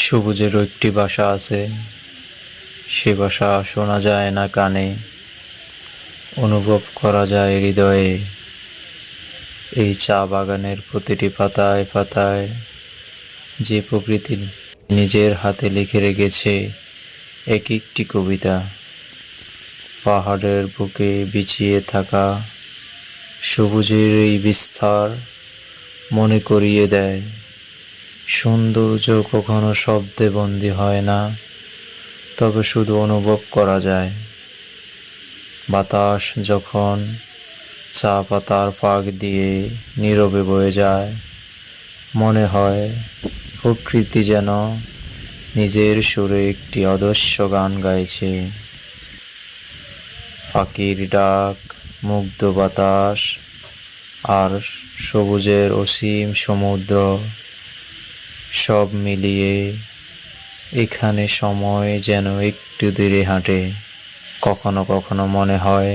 সবুজেরও একটি ভাষা আছে, সে ভাষা শোনা যায় না কানে, অনুভব করা যায় হৃদয়ে। এই চা বাগানের প্রতিটি পাতায় পাতায় যে প্রকৃতি নিজের হাতে লিখে রেখেছে এক একটি কবিতা। পাহাড়ের বুকে বিছিয়ে থাকা সবুজের এই বিস্তার মনে করিয়ে দেয়, সৌন্দর্য কখনো শব্দে বন্দী হয় না, তবে শুধু অনুভব করা যায়। বাতাস যখন চা পাতার ফাঁক দিয়ে নীরবে বয়ে যায়, মনে হয় প্রকৃতি যেন নিজের সুরে একটি অদৃশ্য গান গাইছে। পাখির ডাক, মুগ্ধ বাতাস আর সবুজের অসীম সমুদ্র, সব মিলিয়ে এখানে সময় যেন একটু ধীরে হাঁটে। কখনো কখনো মনে হয়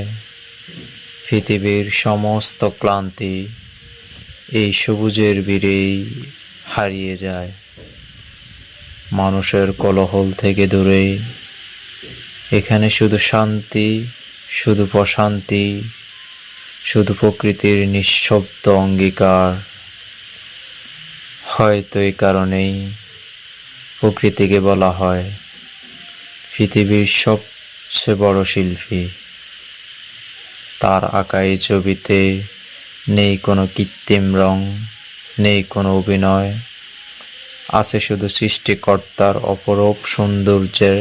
পৃথিবীর সমস্ত ক্লান্তি এই সবুজের ভিড়েই হারিয়ে যায়। মানুষের কোলাহল থেকে দূরে এখানে শুধু শান্তি, শুধু প্রশান্তি, শুধু প্রকৃতির নিঃশব্দ অঙ্গীকার। হয়তো এই কারণেই প্রকৃতিকে বলা হয় পৃথিবীর সবচেয়ে বড় শিল্পী। তার আঁকা এই ছবিতে নেই কোনো কৃত্রিম রং, নেই কোনো অভিনয়, আছে শুধু সৃষ্টিকর্তার অপরূপ সৌন্দর্যের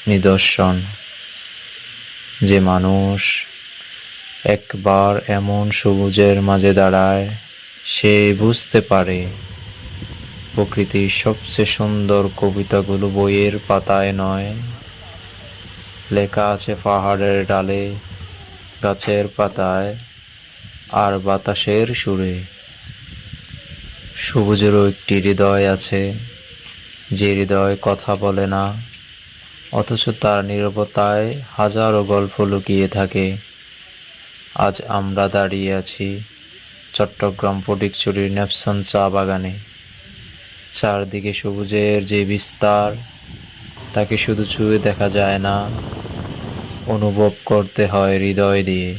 নিদর্শন। যে মানুষ একবার এমন সবুজের মাঝে দাঁড়ায়, সে বুঝতে পারে প্রকৃতির সবচেয়ে সুন্দর কবিতাগুলো বইয়ের পাতায় নয়, লেখা আছে পাহাড়ের ডালে, গাছের পাতায় আর বাতাসের সুরে। সবুজেরও একটি হৃদয় আছে, যে হৃদয় কথা বলে না, অথচ তার নীরবতায় হাজারো গল্প লুকিয়ে থাকে। আজ আমরা দাঁড়িয়ে আছি চট্টগ্রাম ফটিকছড়ির নেপসন চা বাগানে। চারদিকে সবুজের যে বিস্তার, তাকে শুধু ছুঁয়ে দেখা যায় না, অনুভব করতে হয় হৃদয় দিয়ে।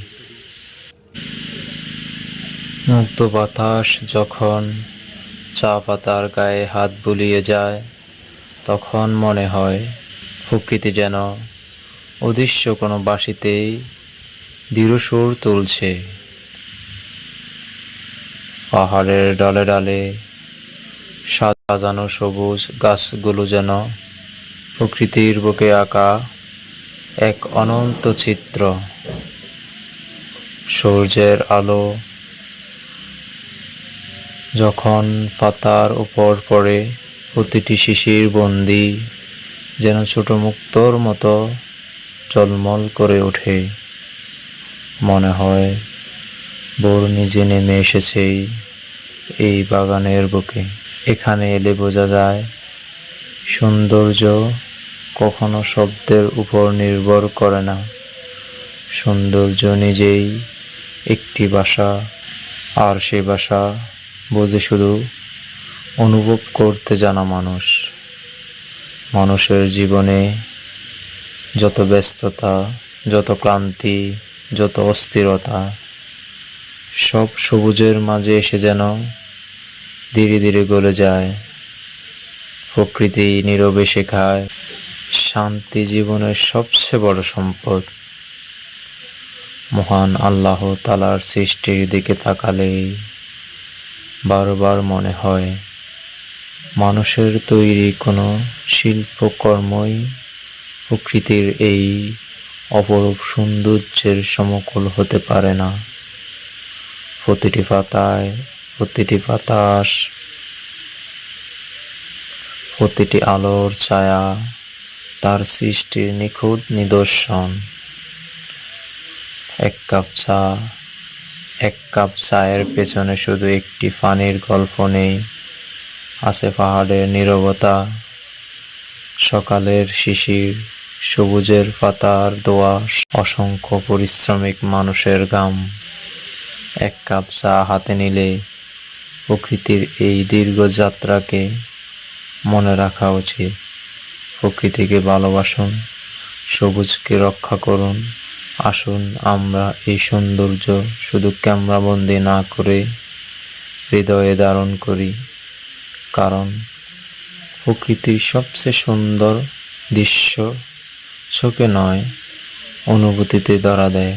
মুক্ত বাতাস যখন চা পাতার গায়ে হাত বুলিয়ে যায়, তখন মনে হয় প্রকৃতি যেন অদৃশ্য কোনো বাঁশিতেই দৃঢ় সুর তুলছে। পাহাড়ের ডালে ডালে সাজানো সবুজ গাছগুলো যেন প্রকৃতির বুকে আঁকা এক অনন্ত চিত্র। সূর্যের আলো যখন পাতার উপর পড়ে, প্রতিটি শিশির বন্দি যেন ছোট মুক্তোর মতো ঝলমল করে ওঠে। মনে হয় ভোর নিজে নেমে এসেছে এই বাগানের বুকে। এখানে এলে বোঝা যায় সৌন্দর্য কখনো শব্দের উপর নির্ভর করে না। সৌন্দর্য নিজেই একটি ভাষা, আর সে ভাষা বোঝে শুধু অনুভব করতে জানা মানুষ। মানুষের জীবনে যত ব্যস্ততা, যত ক্লান্তি, যত অস্থিরতা, সব সবুজের মাঝে এসে যেন ধীরে ধীরে গলে যায়। প্রকৃতি নীরবে শেখায় শান্তি জীবনের সবচেয়ে বড় সম্পদ। মহান আল্লাহ তাআলার সৃষ্টির দিকে তাকালেই বারবার মনে হয় মানুষের তৈরি কোনো শিল্পকর্মই প্রকৃতির এই অপরূপ সৌন্দর্যের সমকল হতে পারে না। প্রতিটি পাতায়, প্রতিটি বাতাস, প্রতিটি আলোর ছায়া তার সৃষ্টির নিখুঁত নিদর্শন। এক কাপ চায়ের পেছনে শুধু একটি পানির গল্প নেই, আছে পাহাড়ের নীরবতা, সকালের শিশির, সবুজের পাতার দোয়া, অসংখ্য পরিশ্রমিক মানুষের ঘাম। এক কাপ চা হাতে নিলে প্রকৃতির এই দীর্ঘ যাত্রাকে মনে রাখা উচিত। প্রকৃতিকে ভালোবাসুন, সবুজকে রক্ষা করুন। আসুন আমরা এই সৌন্দর্য শুধু ক্যামেরাবন্দি না করে হৃদয়ে ধারণ করি, কারণ প্রকৃতির সবচেয়ে সুন্দর দৃশ্য চোখে নয়, অনুভূতিতে ধরা দেয়।